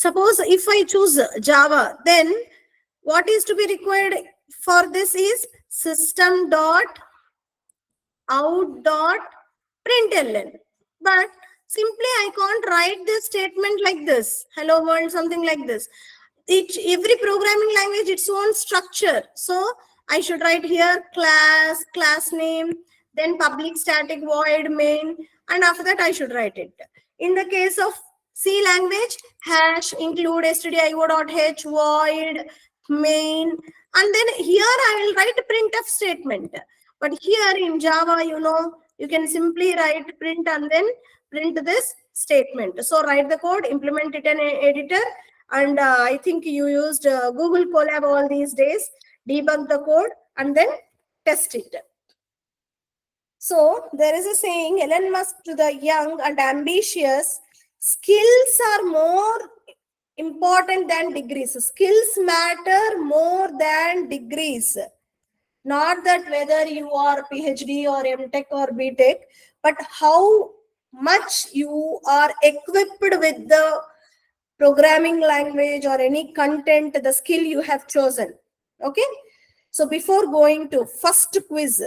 Suppose if I choose Java, then what is to be required for this is system dot out dot println. But simply I can't write this statement like this, hello world, something like this. Every programming language its own structure. So I should write here class name, then public static void main, and after that I should write it. In the case of C language, hash include stdio.h void main, and then here I will write a printf statement. But here in Java, you can simply write print and then print this statement. So write the code, implement it in an editor, and I think you used Google Colab all these days. Debug the code and then test it. So there is a saying, Elon Musk to the young and ambitious, skills are more important than degrees. Skills matter more than degrees. Not that whether you are PhD or MTech or BTech, but how much you are equipped with the programming language or any content, the skill you have chosen. Okay. So before going to first quiz,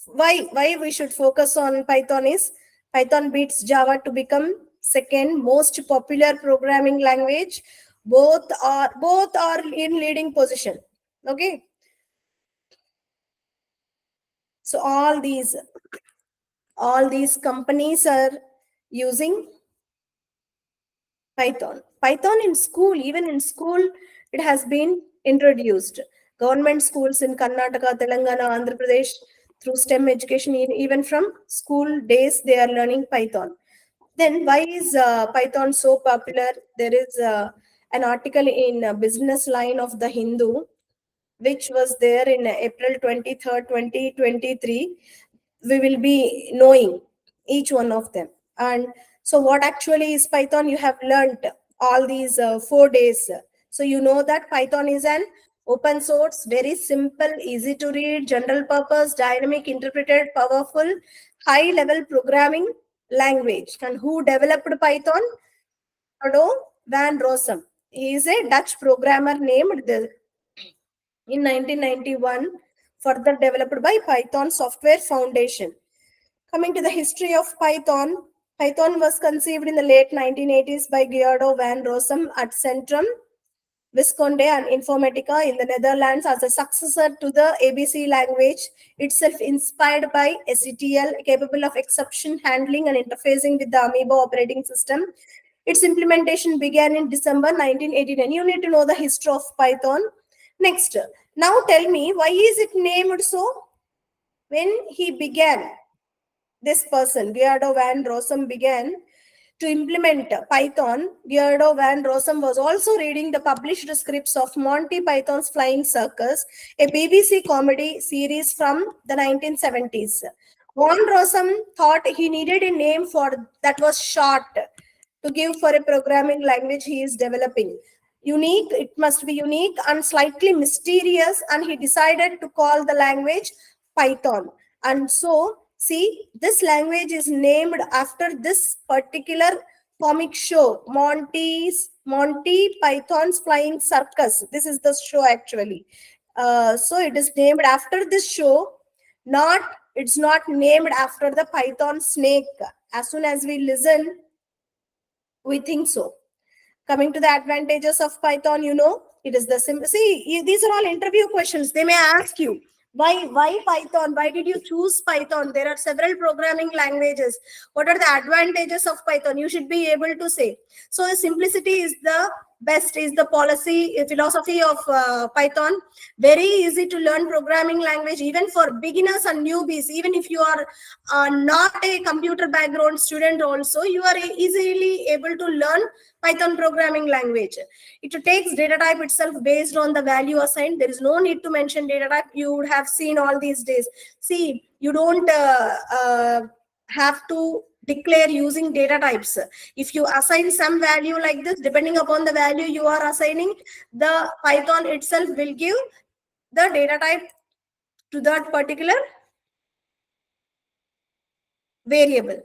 why we should focus on Python is Python beats Java to become second most popular programming language. Both are in leading position. Okay. So all these companies are using Python. Python in school, even in school, it has been introduced. Government schools in Karnataka, Telangana, Andhra Pradesh, through STEM education, even from school days, they are learning Python. Then why is Python so popular? There is an article in Business Line of the Hindu, which was there in April 23rd, 2023. We will be knowing each one of them. And so what actually is Python? You have learned all these 4 days. So you know that Python is an open source, very simple, easy to read, general purpose, dynamic, interpreted, powerful, high level programming language. And who developed Python? Madhu van Rossum. He is a Dutch programmer named in 1991, further developed by Python Software Foundation. Coming to the history of Python, Python was conceived in the late 1980s by Guido van Rossum at Centrum Wisconde and Informatica in the Netherlands as a successor to the ABC language, itself inspired by SETL, capable of exception handling and interfacing with the Amoeba operating system. Its implementation began in December 1989. You need to know the history of Python. Next, now tell me, why is it named so? When he began, this person, Guido van Rossum, began to implement Python, Guido van Rossum was also reading the published scripts of Monty Python's Flying Circus, a BBC comedy series from the 1970s. Van Rossum thought he needed a name for that was short to give for a programming language he is developing. Unique, it must be unique and slightly mysterious, and he decided to call the language Python. And so, see, this language is named after this particular comic show, Monty Python's Flying Circus. This is the show actually. So it is named after this show. It's not named after the Python snake. As soon as we listen, we think so. Coming to the advantages of Python, it is the simple. See, these are all interview questions. They may ask you, why Python? Why did you choose Python? There are several programming languages. What are the advantages of Python? You should be able to say. So simplicity is the best, is the philosophy of Python. Very easy to learn programming language, even for beginners and newbies. Even if you are not a computer background student also, you are easily able to learn Python programming language. It takes data type itself based on the value assigned. There is no need to mention data type. You would have seen all these days. See, you don't have to declare using data types. If you assign some value like this, depending upon the value you are assigning, the Python itself will give the data type to that particular variable.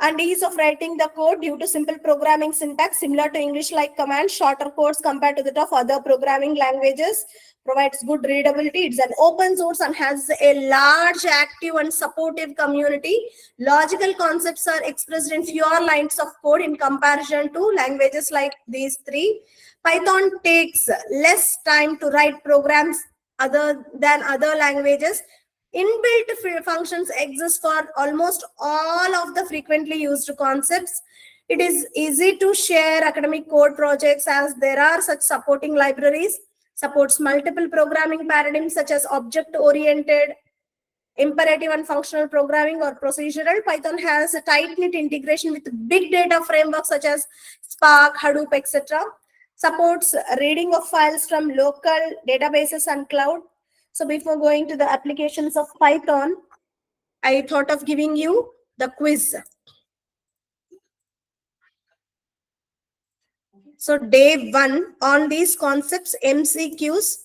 and ease of writing the code due to simple programming syntax similar to English like commands, shorter codes compared to that of other programming languages, provides good readability. It's an open source and has a large active and supportive community. Logical concepts are expressed in fewer lines of code in comparison to languages like these three. Python takes less time to write programs other than other languages. Inbuilt functions exist for almost all of the frequently used concepts. It is easy to share academic code projects as there are such supporting libraries. Supports multiple programming paradigms such as object-oriented, imperative and functional programming or procedural. Python has a tight-knit integration with big data frameworks such as Spark, Hadoop, etc. Supports reading of files from local databases and cloud. So before going to the applications of Python, I thought of giving you the quiz. So day 1 on these concepts, MCQs,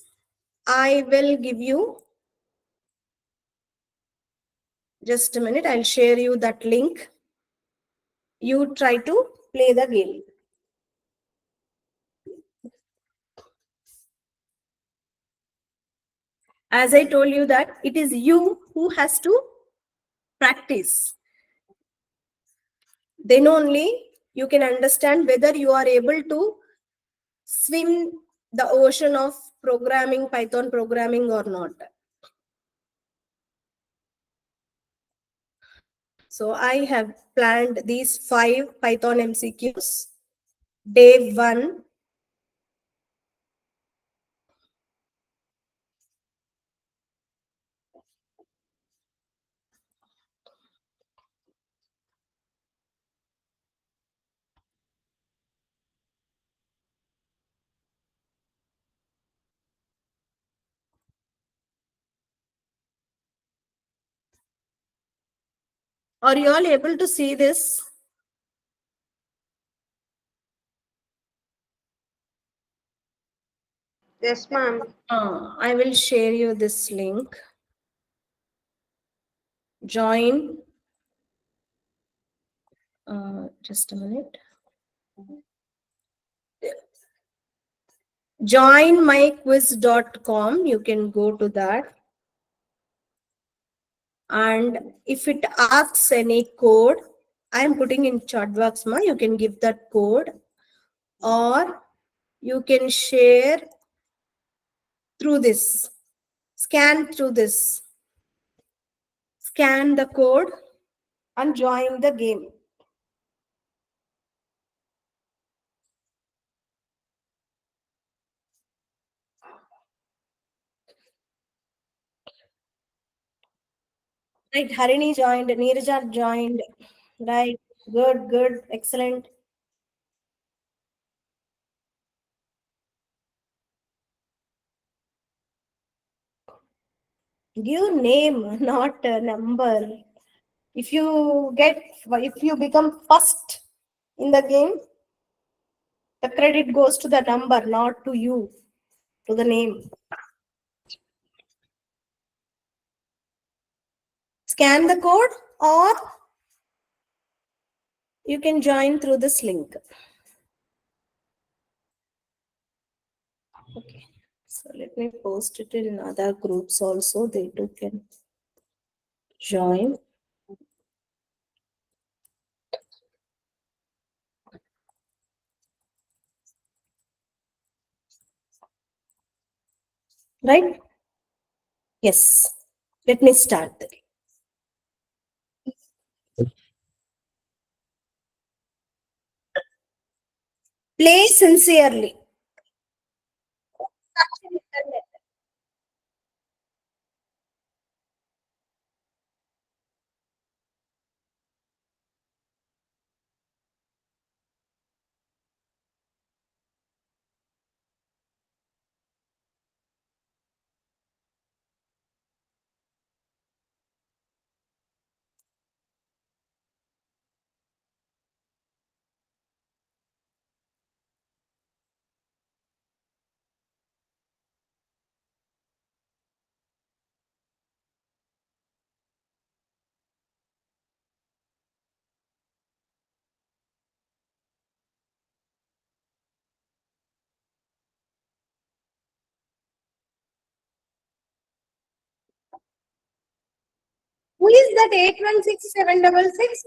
I will give you, just a minute, I'll share you that link. You try to play the game. As I told you that it is you who has to practice. Then only you can understand whether you are able to swim the ocean of programming, Python programming or not. So I have planned these 5 Python MCQs. Day 1, are you all able to see this? Yes, ma'am. I will share you this link. Join. Just a minute. Joinmyquiz.com. You can go to that. And if it asks any code, I am putting in chat box, ma. You can give that code, or you can share through this. Scan through this. Scan the code and join the game. Right, Harini joined, Neeraja joined. Right, good, good, excellent. Give name, not a number. If you become first in the game, the credit goes to the number, not to you, to the name. Scan the code or you can join through this link. Okay. So let me post it in other groups also. They too can join. Right? Yes. Let me start the game. Play sincerely. Who is that 816766?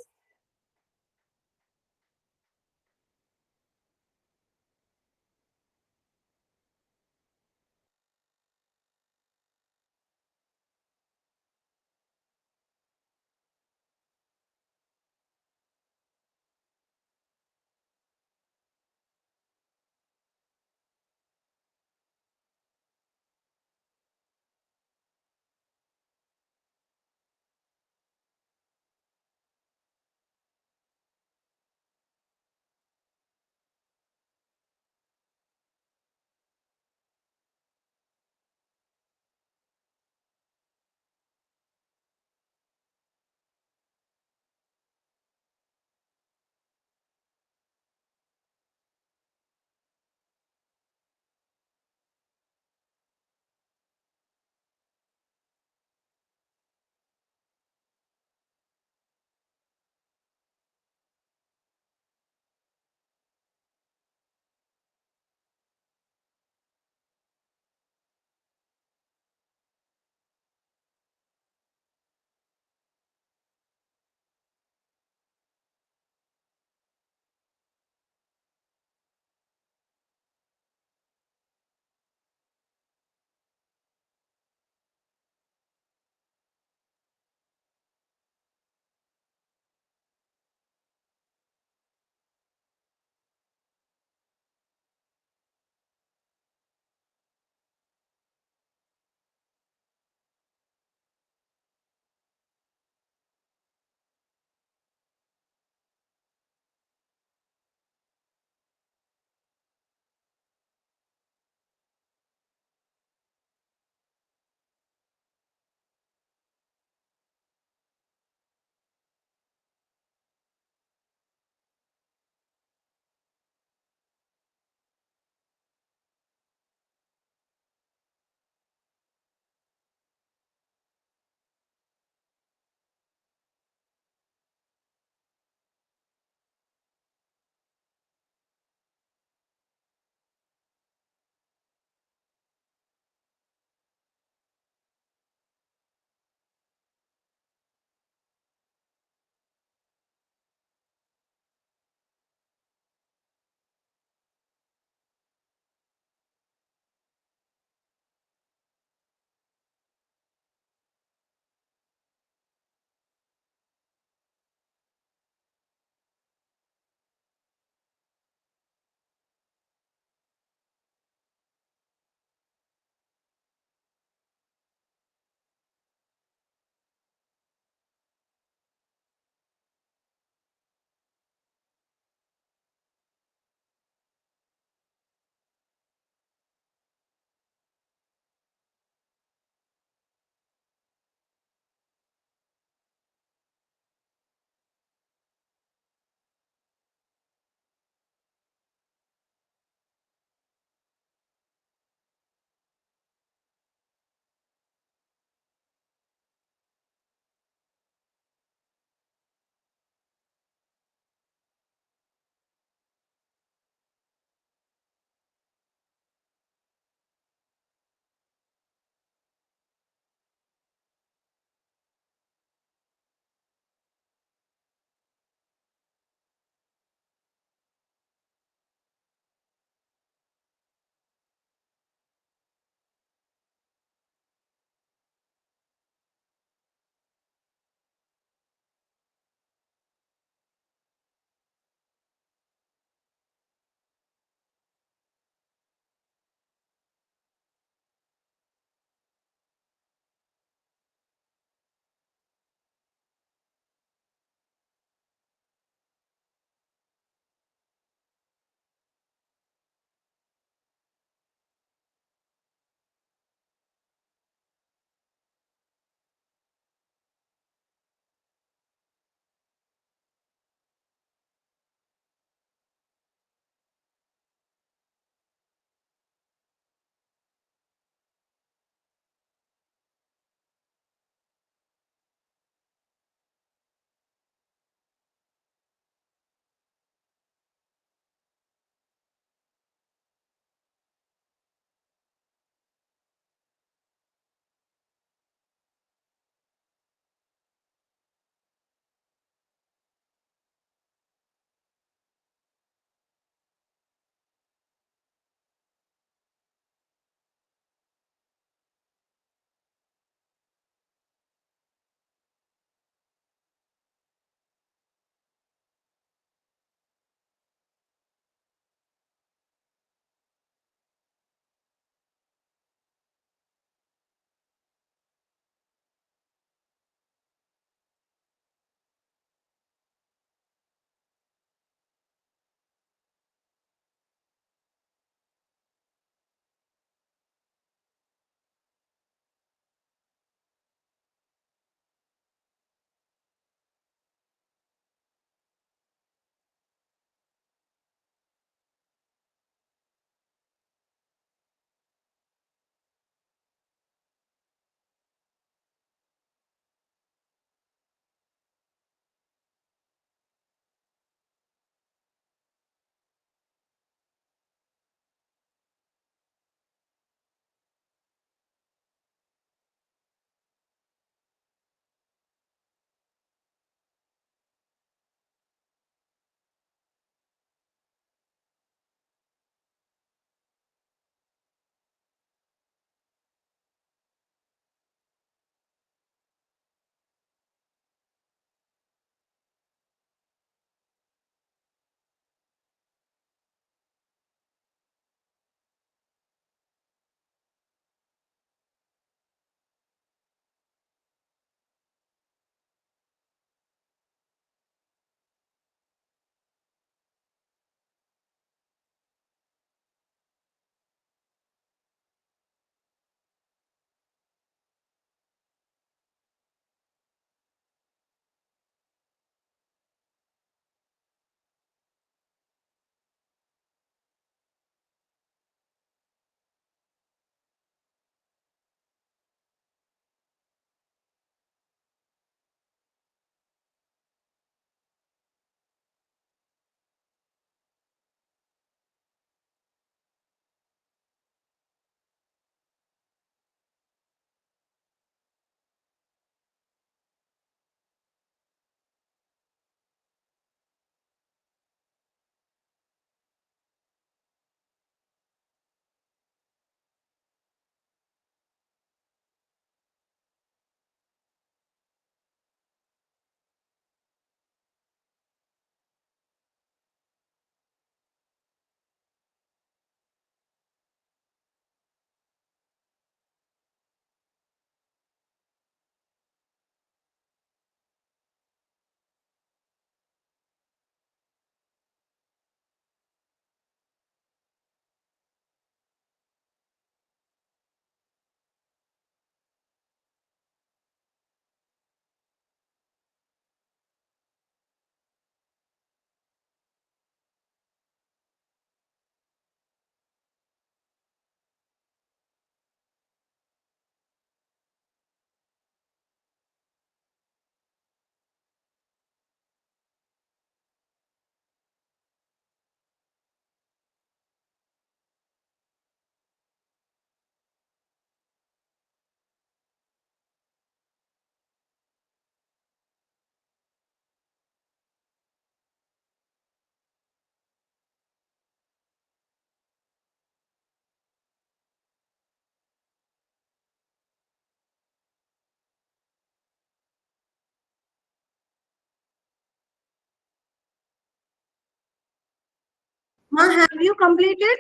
Ma, have you completed?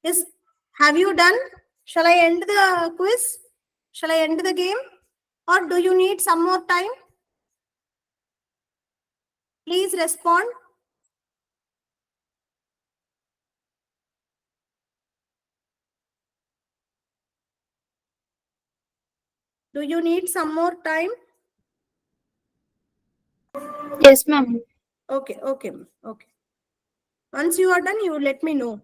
Yes. Have you done? Shall I end the quiz? Shall I end the game? Or do you need some more time? Please respond. Do you need some more time? Yes, ma'am. Okay, okay, okay. Once you are done, you let me know.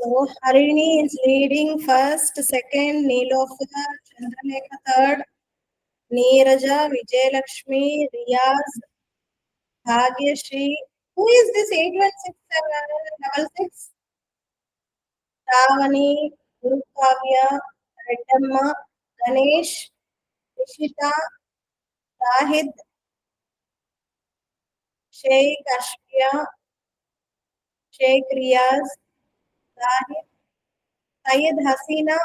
So Harini is leading first, second, Neelofer, Chandralekha third, Neeraja, Vijayalakshmi, Riyaz, Bhagyashri. Who is this 816766? Ravani, Gurukavya, Reddamma, Ganesh, Ishita, Zahid, Sheikh Ashfiya, Sheikh Riyaz, Zahid, Syed Hasina.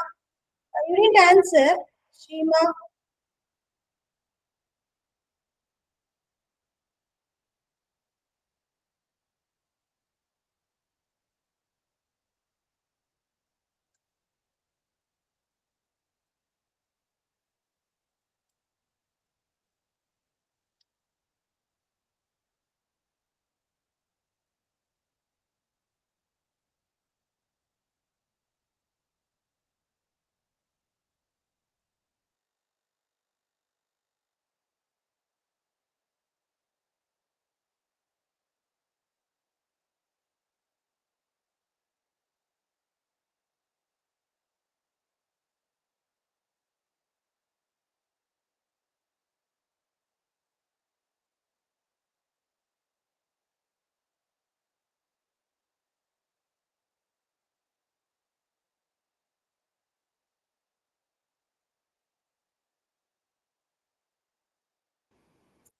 You didn't answer. Shima,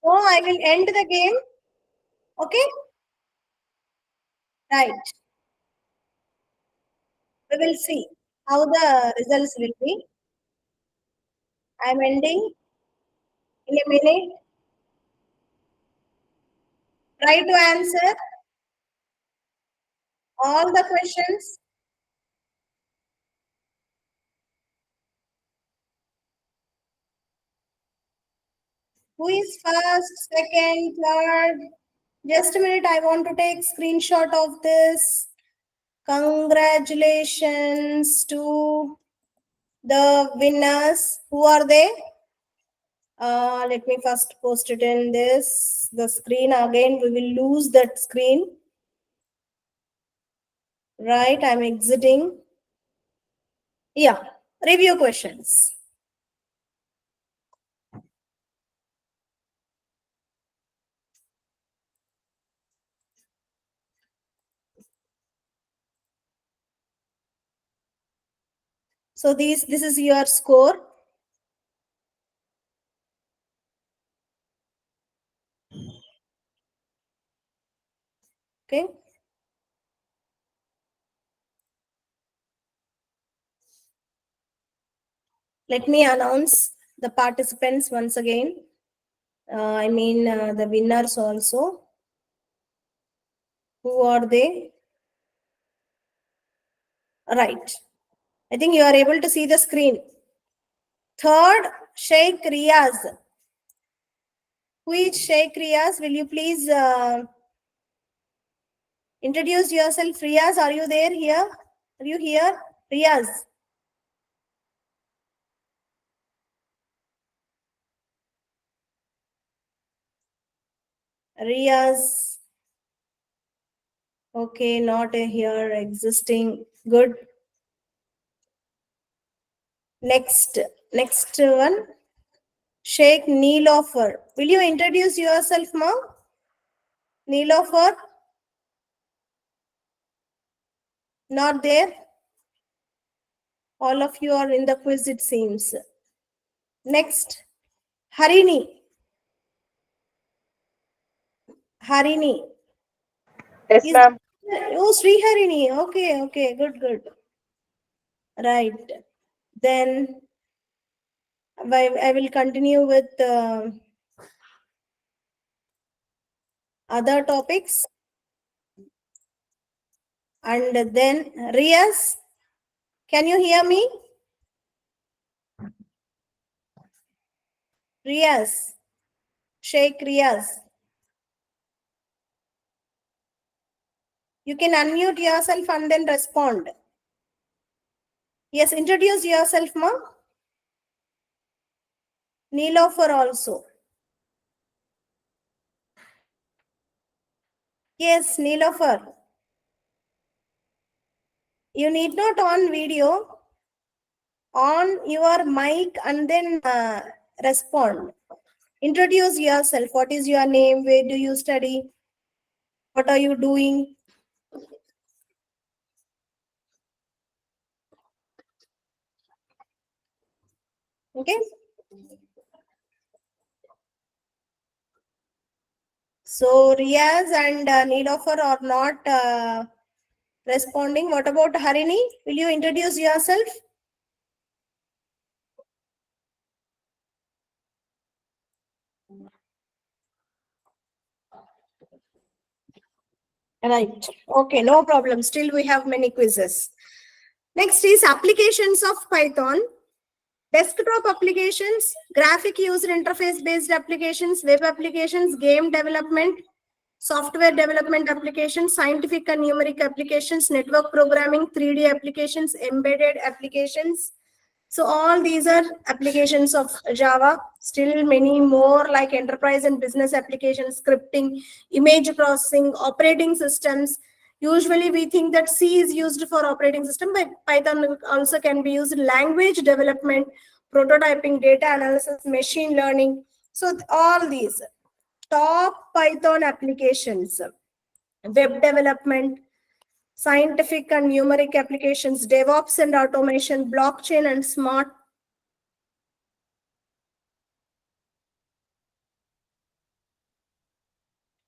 so I will end the game. Okay? Right. We will see how the results will be. I'm ending in a minute. Try to answer all the questions. Who is first, second, third? Just a minute. I want to take screenshot of this. Congratulations to the winners. Who are they? Let me first post it in the screen again. We will lose that screen. Right, I'm exiting. Yeah, review questions. So this is your score. Okay. Let me announce the participants once again. The winners also. Who are they? Right. I think you are able to see the screen. Third, Sheikh Riyaz. Who is Sheikh Riyaz? Will you please introduce yourself? Riyaz, are you there here? Are you here? Riyaz. Riyaz. Okay, not a here existing. Good. Next one. Sheikh Neelofer. Will you introduce yourself, ma? Neelofer? Not there? All of you are in the quiz, it seems. Next. Harini. Harini. Yes, Is ma'am. oh, Sri Harini. Okay. Good. Right. Then I will continue with other topics. And then Riyaz, can you hear me? Riyaz, Sheikh Riyaz. You can unmute yourself and then respond. Yes, introduce yourself, ma. Neelofer also. Yes, Neelofer. You need not on video, on your mic and then respond. Introduce yourself. What is your name? Where do you study? What are you doing? Okay. So Riaz and Neelofer are not responding. What about Harini? Will you introduce yourself? Right. Okay, no problem. Still, we have many quizzes. Next is applications of Python. Desktop applications, graphic user interface based applications, web applications, game development, software development applications, scientific and numeric applications, network programming, 3D applications, embedded applications. So all these are applications of Java. Still many more like enterprise and business applications, scripting, image processing, operating systems. Usually we think that C is used for operating system, but Python also can be used in language development, prototyping, data analysis, machine learning. So all these top Python applications, web development, scientific and numeric applications, DevOps and automation, blockchain and smart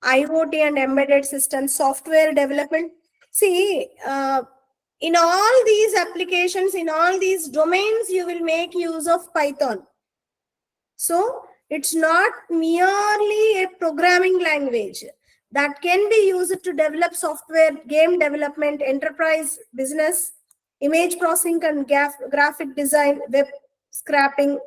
IoT and embedded systems, software development. See, in all these applications, in all these domains, you will make use of Python. So it's not merely a programming language that can be used to develop software, game development, enterprise business, image processing and graphic design, web scraping,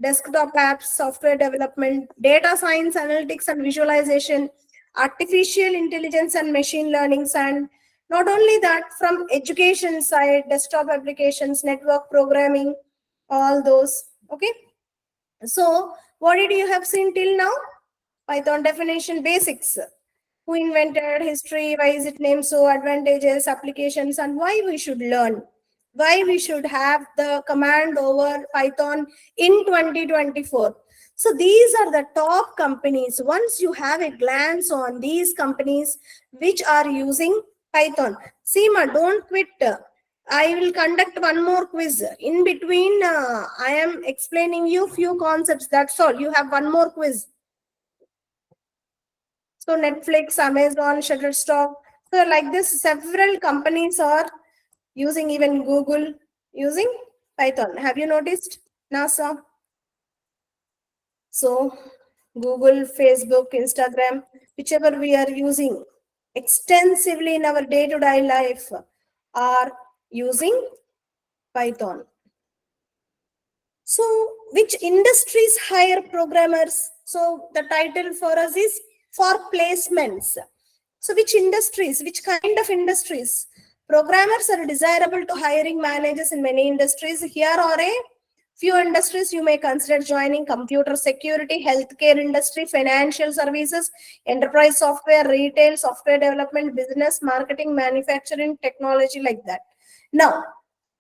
desktop apps, software development, data science, analytics and visualization, artificial intelligence and machine learning, and not only that, from education side, desktop applications, network programming, all those. Okay. So, what did you have seen till now? Python definition basics. Who invented, history, why is it named so, advantages, applications, and why we should learn. Why we should have the command over Python in 2024. So these are the top companies. Once you have a glance on these companies which are using Python, Seema, don't quit. I will conduct one more quiz. In between, I am explaining you few concepts. That's all. You have one more quiz. So Netflix, Amazon, Shutterstock. So like this, several companies are using, even Google using Python. Have you noticed? NASA. So Google, Facebook, Instagram, whichever we are using extensively in our day-to-day life are using Python. So, which industries hire programmers? So, the title for us is for placements. So, which industries, which kind of industries? Programmers are desirable to hiring managers in many industries. Here are a few industries you may consider joining: computer security, healthcare industry, financial services, enterprise software, retail, software development, business, marketing, manufacturing, technology, like that. Now,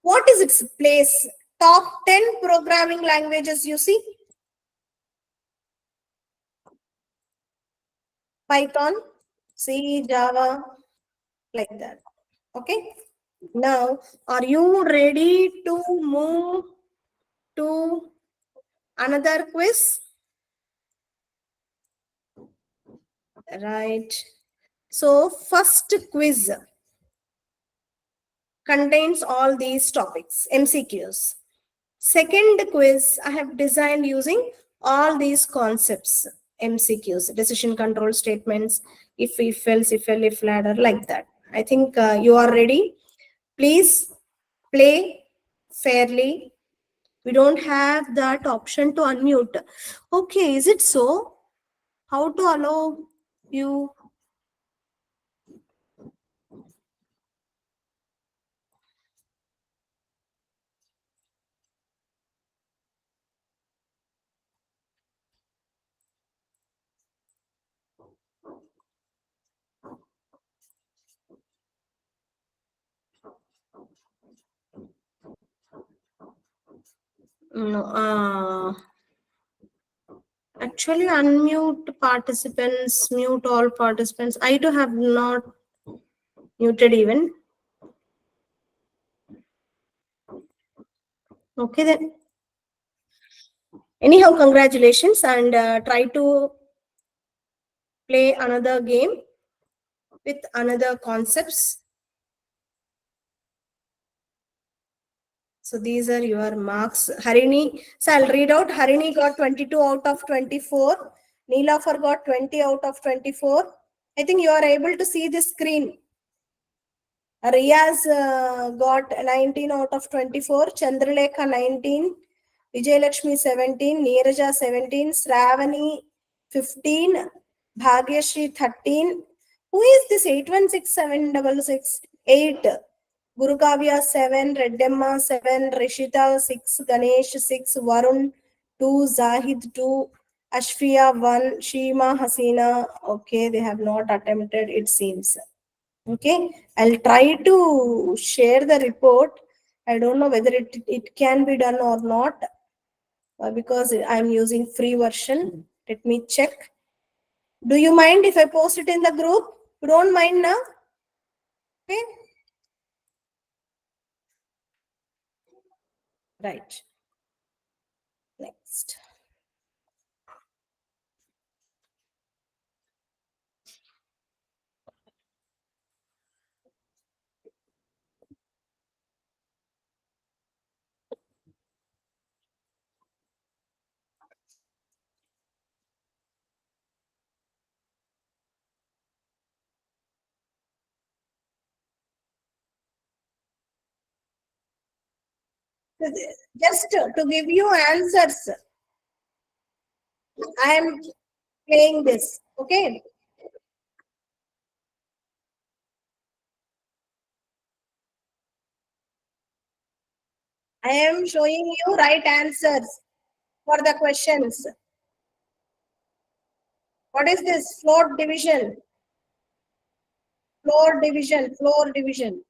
what is its place? Top 10 programming languages you see? Python, C, Java, like that. Okay. Now, are you ready to move to another quiz? Right. So, first quiz contains all these topics, MCQs. Second quiz, I have designed using all these concepts, MCQs, decision control statements, if else, if else, if ladder, like that. I think you are ready. Please play fairly. We don't have that option to unmute. Okay, is it so? How to allow you? No, actually unmute participants, mute all participants. I too have not muted even. Okay then. Anyhow, congratulations, and try to play another game with another concepts. So these are your marks. Harini, so I'll read out. Harini got 22 out of 24. Neelafar got 20 out of 24. I think you are able to see the screen. Riaz got 19 out of 24. Chandralekha 19. Vijayalakshmi 17. Neeraja 17. Sravani 15. Bhagyashri 13. Who is this 816766? 8. Gurukavya 7. Reddemma 7. Rishita 6. Ganesh 6. Varun 2. Zahid 2. Ashfiya 1. Sheema Hasina. Okay, they have not attempted, it seems. Okay, I'll try to share the report. I don't know whether it can be done or not because I'm using free version. Let me check. Do you mind if I post it in the group? You don't mind now? Okay. Right. Next. Just to give you answers, I am playing this. Okay. I am showing you right answers for the questions. What is this? Floor division. Floor division. Floor division.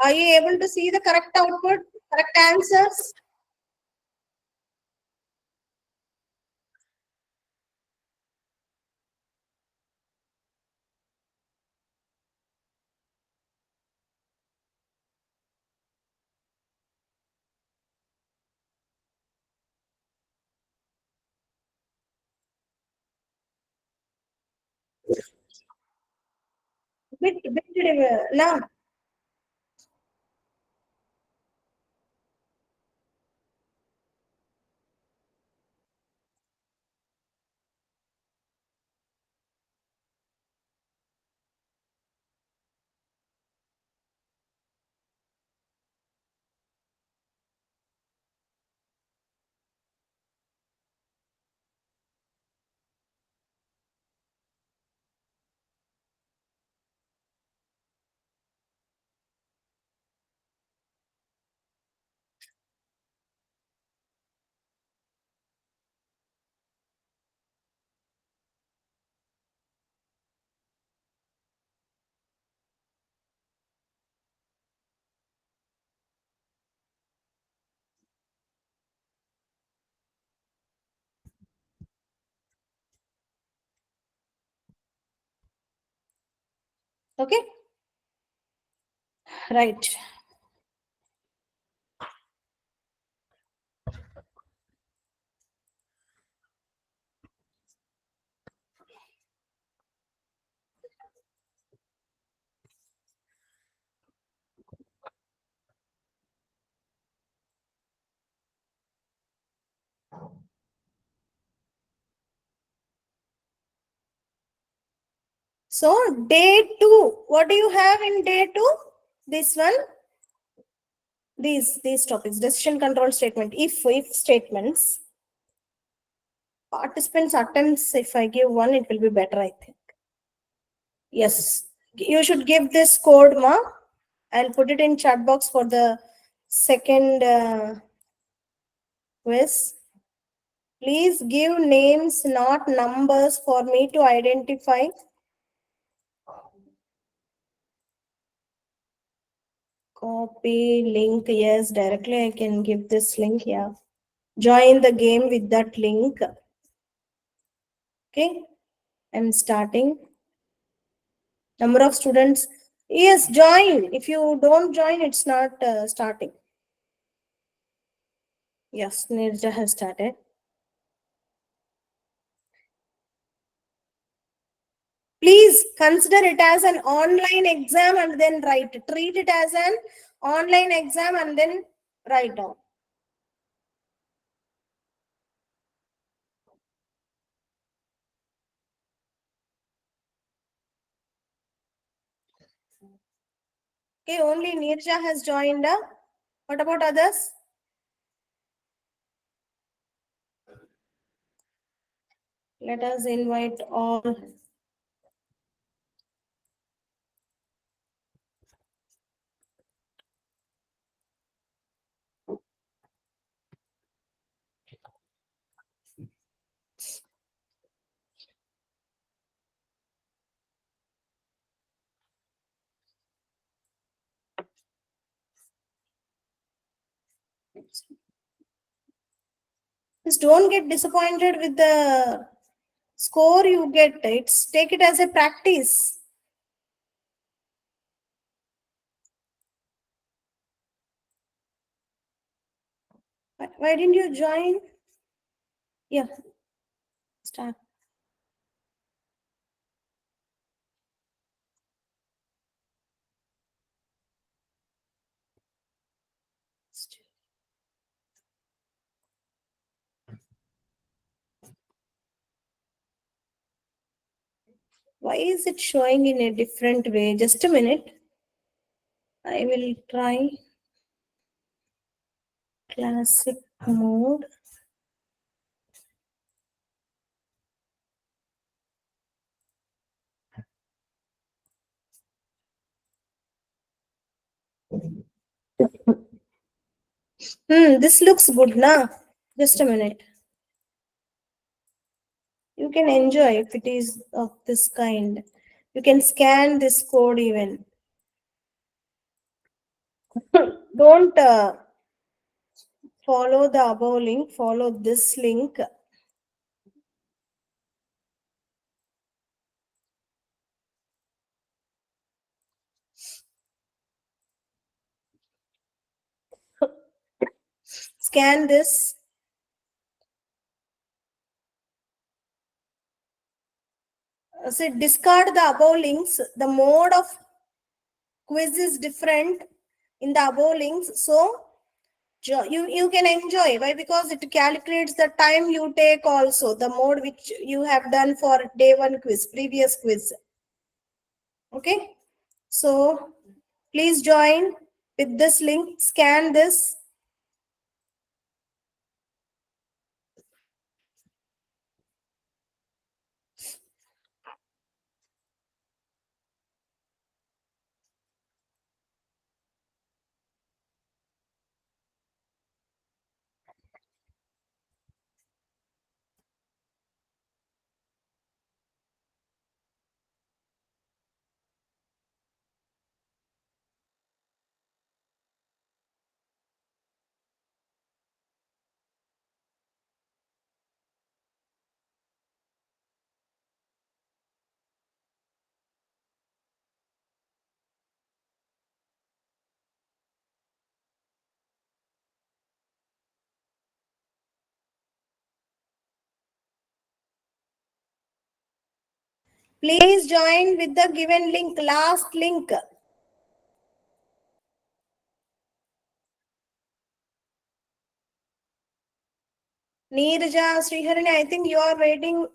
Are you able to see the correct output, correct answers? Now, okay, right. So, day two, what do you have in day two? This one, these topics, decision control statement, if statements, participants attempts, if I give one, it will be better, I think. Yes, you should give this code, ma. I'll put it in chat box for the Second quiz. Please give names, not numbers, for me to identify. Copy link. Yes, directly I can give this link. Yeah. Join the game with that link. Okay. I'm starting. Number of students. Yes, join. If you don't join, it's not starting. Yes, Nirja has started. Please consider it as an online exam and then write. Treat it as an online exam and then write down. Okay, only Nirja has joined. What about others? Let us invite all. Just don't get disappointed with the score you get. It's take it as a practice. Why didn't you join? Yeah, start. Why is it showing in a different way? Just a minute. I will try classic mode. This looks good, na? Just a minute. You can enjoy if it is of this kind. You can scan this code even. Don't follow the above link, follow this link. Scan this. So discard the above links. The mode of quiz is different in the above links. So you can enjoy. Why? Because it calculates the time you take also, the mode which you have done for day one quiz, previous quiz. Okay. So please join with this link. Scan this. Please join with the given link, last link. Neerja, Sriharini, I think you are waiting.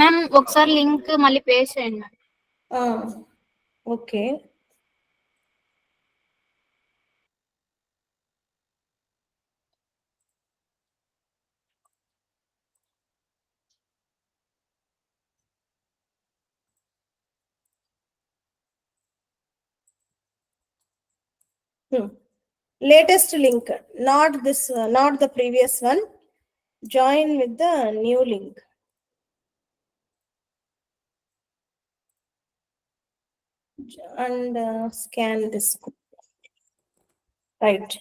Ma'am ఒకసారి link మళ్ళీ paste చేయండి. Okay. Latest link, not this, not the previous one. Join with the new link. And scan this. Right.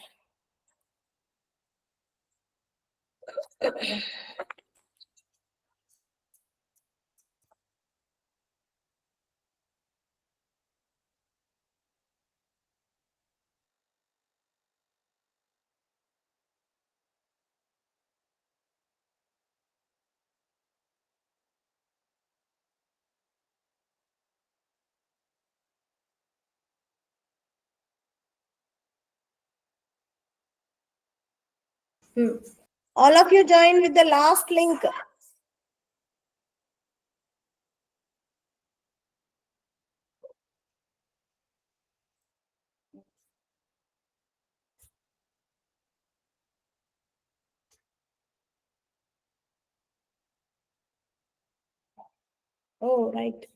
All of you join with the last link. Oh, right.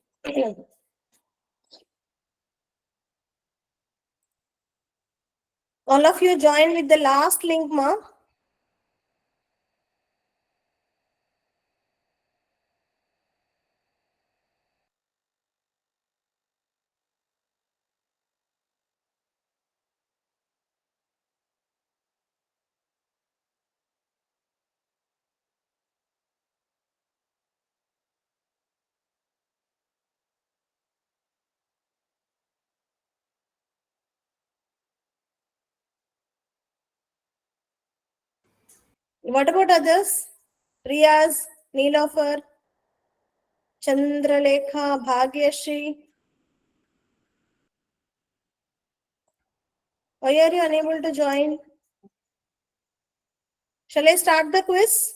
All of you join with the last link, ma. What about others? Riyaz, Neelofar, Chandralekha, Bhagyashri. Why are you unable to join? Shall I start the quiz?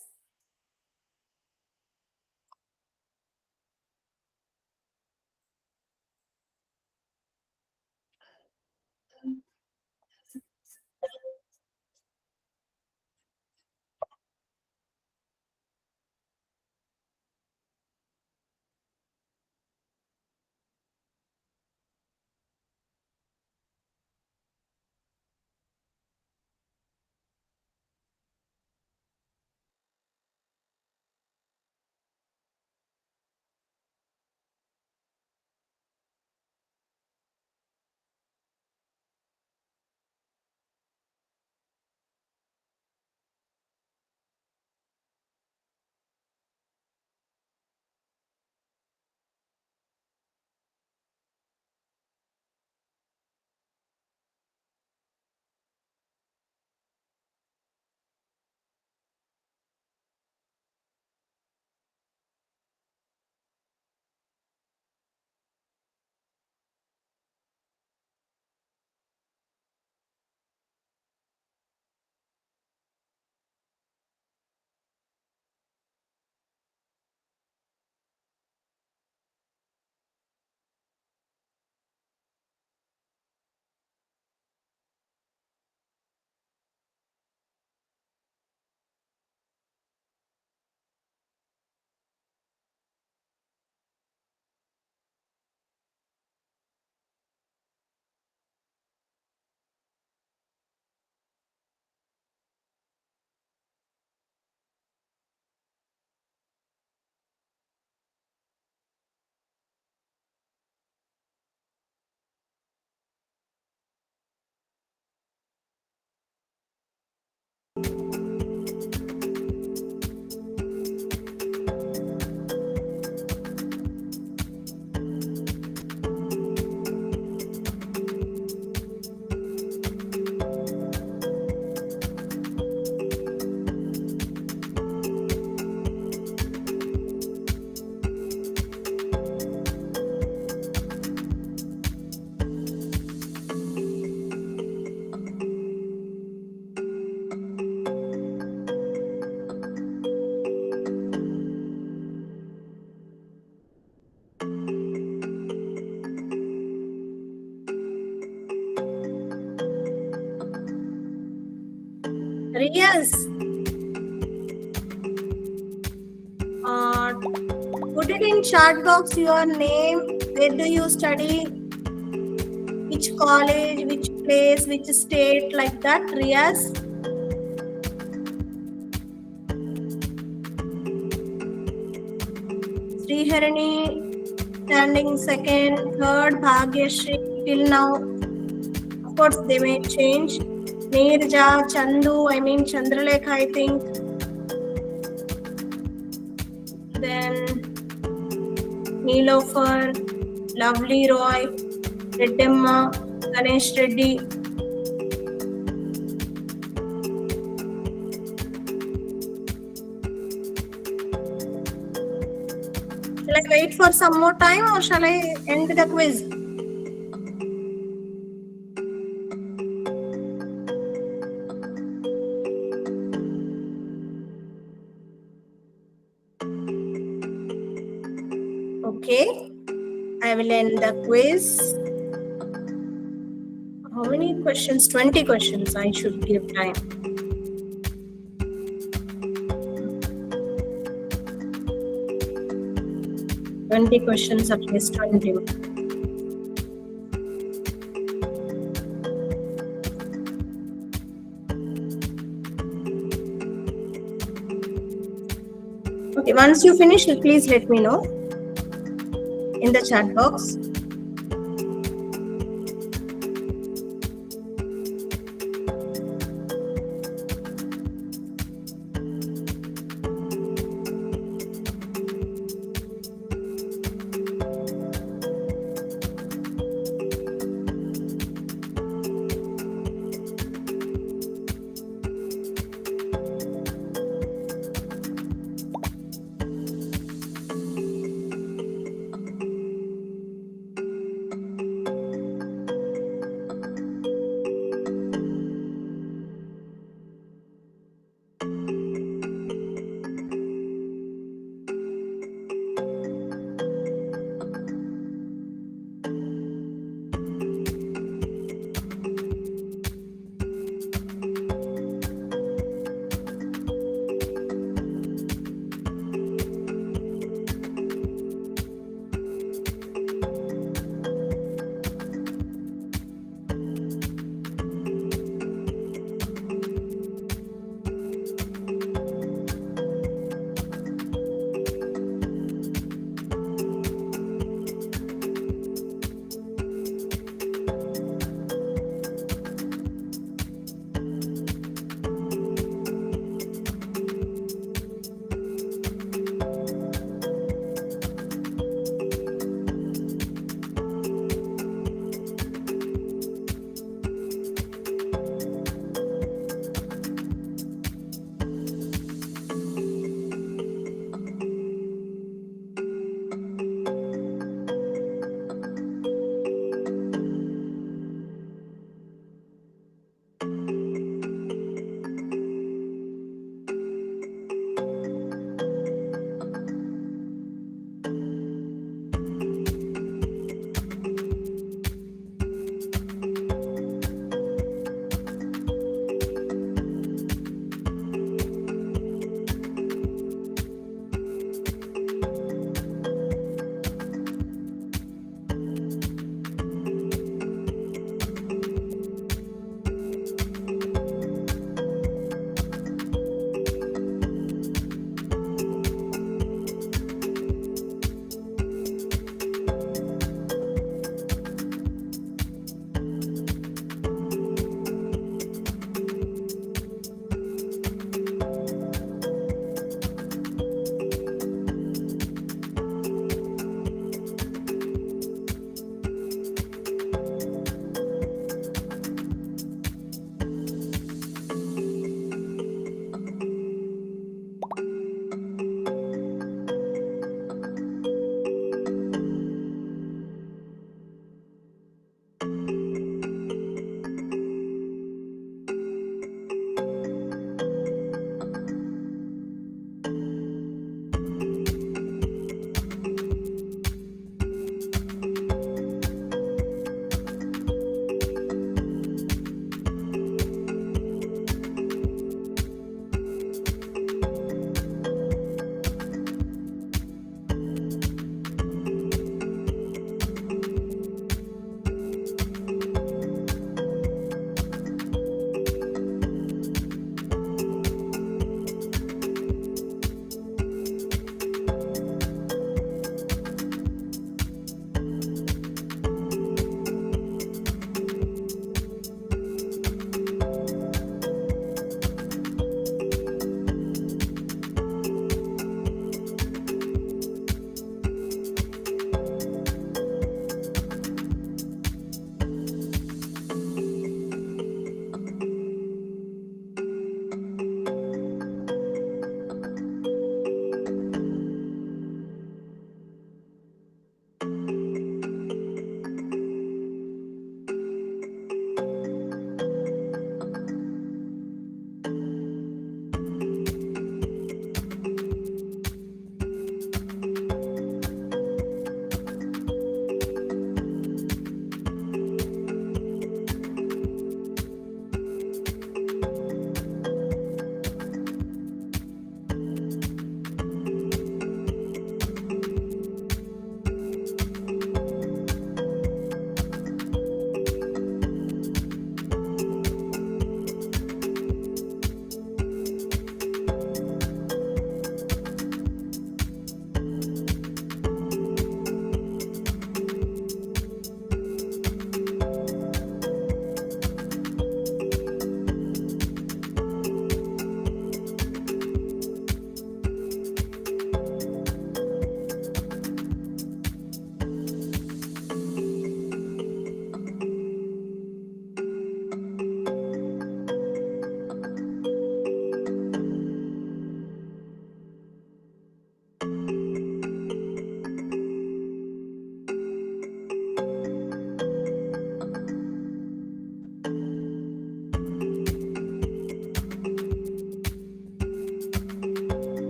Riyaz, put it in chat box your name, where do you study, which college, which place, which state, like that, Riyaz? Sriharini standing second, third, Bhagyashri till now. Of course, they may change. Neerja, Chandu, I mean Chandralekha, I think. Then Neelofer, Lovely Roy, Reddemma, Ganesh Reddy. Shall I wait for some more time or shall I end the quiz? Okay, I will end the quiz. How many questions? 20 questions I should give time. Questions at least 20. Okay, once you finish, please let me know in the chat box.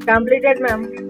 Completed, ma'am.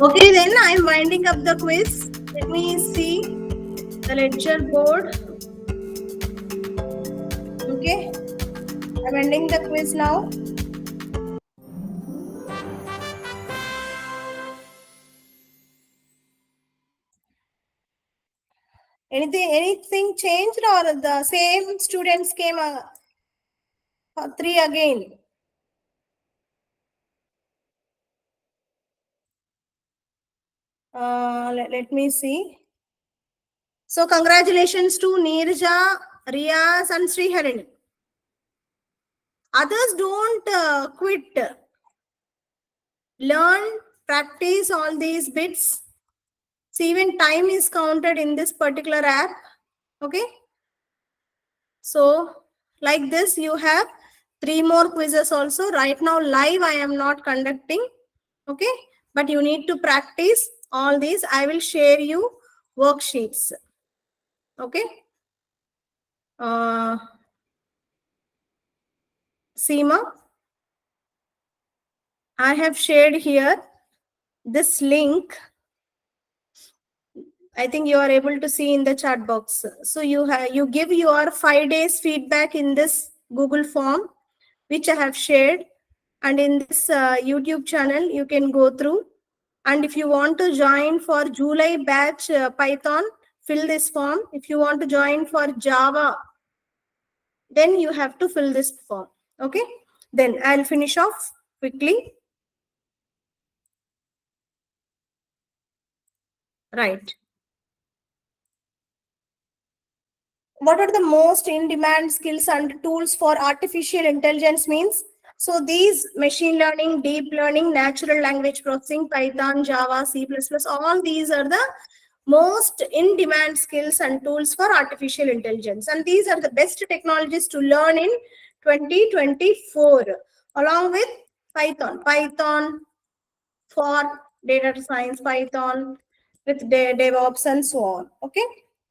Okay, then I'm winding up the quiz. Let me see the lecture board. Okay, I'm ending the quiz now. Anything changed, or the same students came 3 again? Let me see. So congratulations to Neerja, Riaz and Sriharan. Others don't quit. Learn, practice all these bits. See, even time is counted in this particular app. Okay. So like this, you have 3 more quizzes also. Right now, live, I am not conducting. Okay. But you need to practice all these. I will share you worksheets. Okay. Seema, I have shared here this link. I think you are able to see in the chat box. So you give your 5 days feedback in this Google form, which I have shared. And in this YouTube channel, you can go through. And if you want to join for July batch Python, fill this form. If you want to join for Java, then you have to fill this form. Okay. Then I'll finish off quickly. Right. What are the most in-demand skills and tools for artificial intelligence means? So these machine learning, deep learning, natural language processing, Python, Java, C++, all these are the most in-demand skills and tools for artificial intelligence. And these are the best technologies to learn in 2024, along with Python. Python for data science, Python with DevOps and so on. Okay.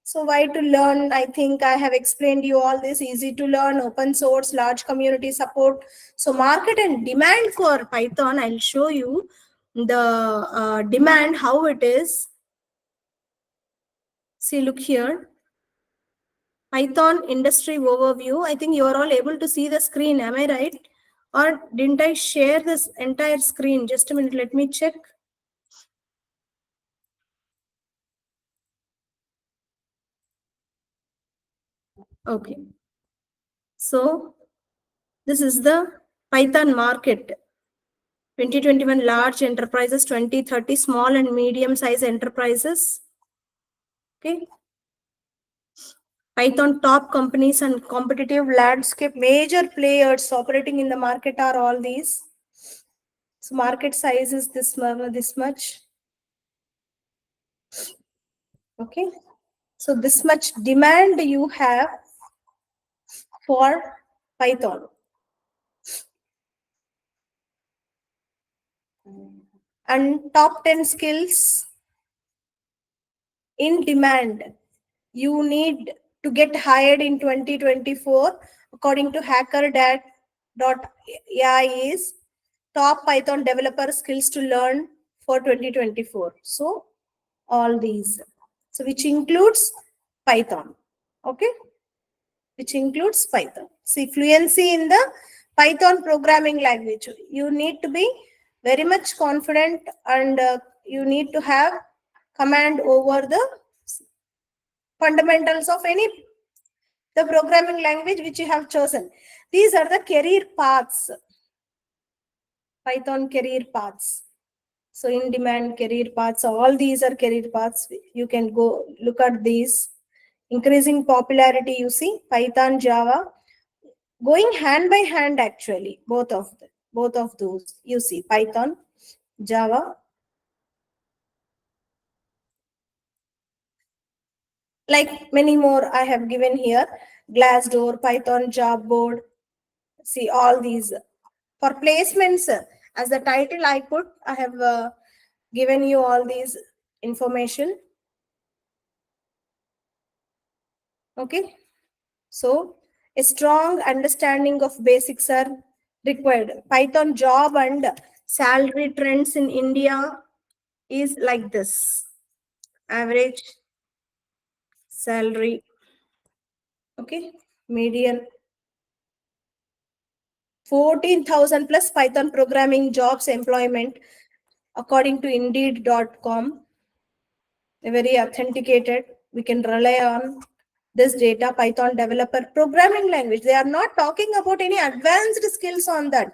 So why to learn? I think I have explained you all this. Easy to learn, open source, large community support. So market and demand for Python, I'll show you the demand, how it is. See, look here. Python industry overview. I think you are all able to see the screen. Am I right? Or didn't I share this entire screen? Just a minute. Let me check. Okay. So this is the Python market. 2021 large enterprises, 2030 small and medium size enterprises. Okay. Python top companies and competitive landscape. Major players operating in the market are all these. So market size is this much. Okay. So this much demand you have. for Python. And top 10 skills in demand you need to get hired in 2024 according to hacker.ai is top Python developer skills to learn for 2024. So all these, so which includes Python. Okay, which includes Python. See, fluency in the Python programming language. You need to be very much confident, and you need to have command over the fundamentals of any the programming language which you have chosen. These are the career paths, Python career paths. So in demand career paths, all these are career paths. You can go look at these. Increasing popularity, you see, Python, Java, going hand by hand actually, both of those. You see, Python, Java, like many more I have given here. Glassdoor, Python, job board. See all these. For placements, as the title I put, I have given you all these information. Okay, so a strong understanding of basics are required. Python job and salary trends in India is like this. Average salary, okay, median 14,000 plus Python programming jobs employment according to indeed.com. Very authenticated. We can rely on this data. Python developer programming language. They are not talking about any advanced skills on that.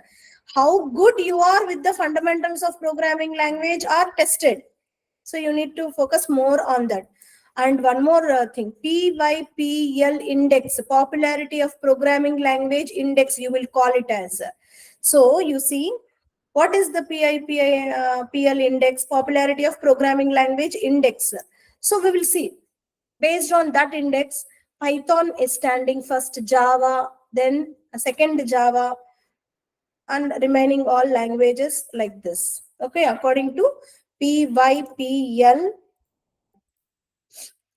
How good you are with the fundamentals of programming language are tested. So you need to focus more on that. And one more thing, PYPL index, popularity of programming language index, you will call it as. So you see, what is the PYPL index, popularity of programming language index? So we will see, based on that index, Python is standing first, Java, then a second Java, and remaining all languages like this. Okay, according to PYPL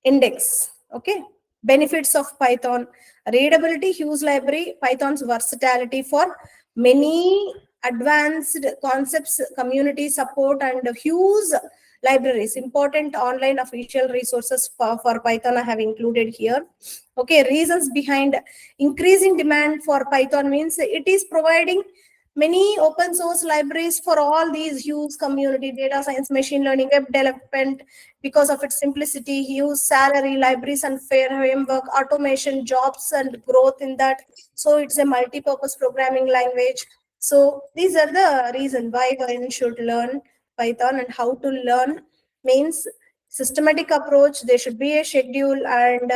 index. Okay, benefits of Python: readability, huge library, Python's versatility for many advanced concepts, community support, and huge libraries. Important online official resources for Python I have included here. Okay, reasons behind increasing demand for Python means it is providing many open source libraries for all these huge community, data science, machine learning, web development, because of its simplicity, huge salary, libraries and fair framework, automation, jobs and growth in that. So it's a multi-purpose programming language. So these are the reasons why one should learn Python. And how to learn means systematic approach. There should be a schedule, and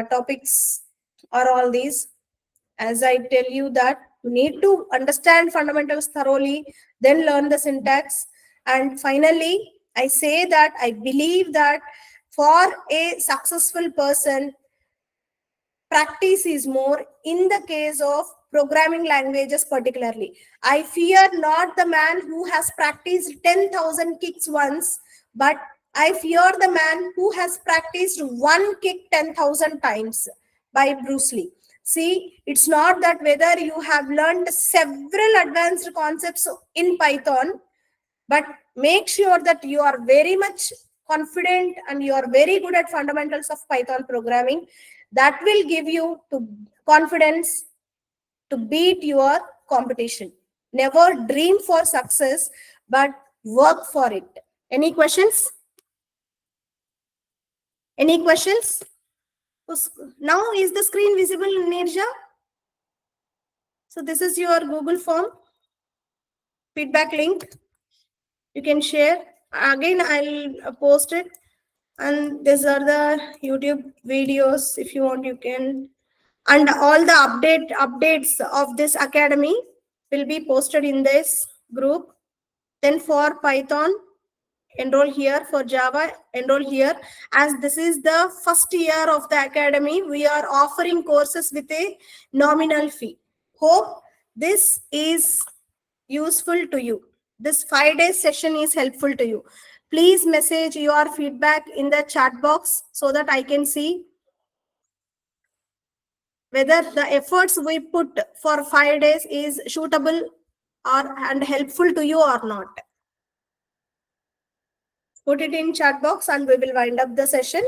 topics are all these. As I tell you that you need to understand fundamentals thoroughly, then learn the syntax. And finally, I say that I believe that for a successful person, practice is more in the case of programming languages particularly. I fear not the man who has practiced 10,000 kicks once, but I fear the man who has practiced one kick 10,000 times, by Bruce Lee. See, it's not that whether you have learned several advanced concepts in Python, but make sure that you are very much confident and you are very good at fundamentals of Python programming. That will give you to confidence to beat your competition. Never dream for success, but work for it. Any questions? Any questions? Now is the screen visible, Nirja? So this is your Google form, feedback link. You can share. Again, I'll post it. And these are the YouTube videos. If you want, you can. And all the updates of this academy will be posted in this group. Then for Python, enroll here. For Java, enroll here. As this is the first year of the academy, we are offering courses with a nominal fee. Hope this is useful to you. This 5 days session is helpful to you. Please message your feedback in the chat box so that I can see whether the efforts we put for 5 days is suitable or and helpful to you or not. Put it in chat box and we will wind up the session.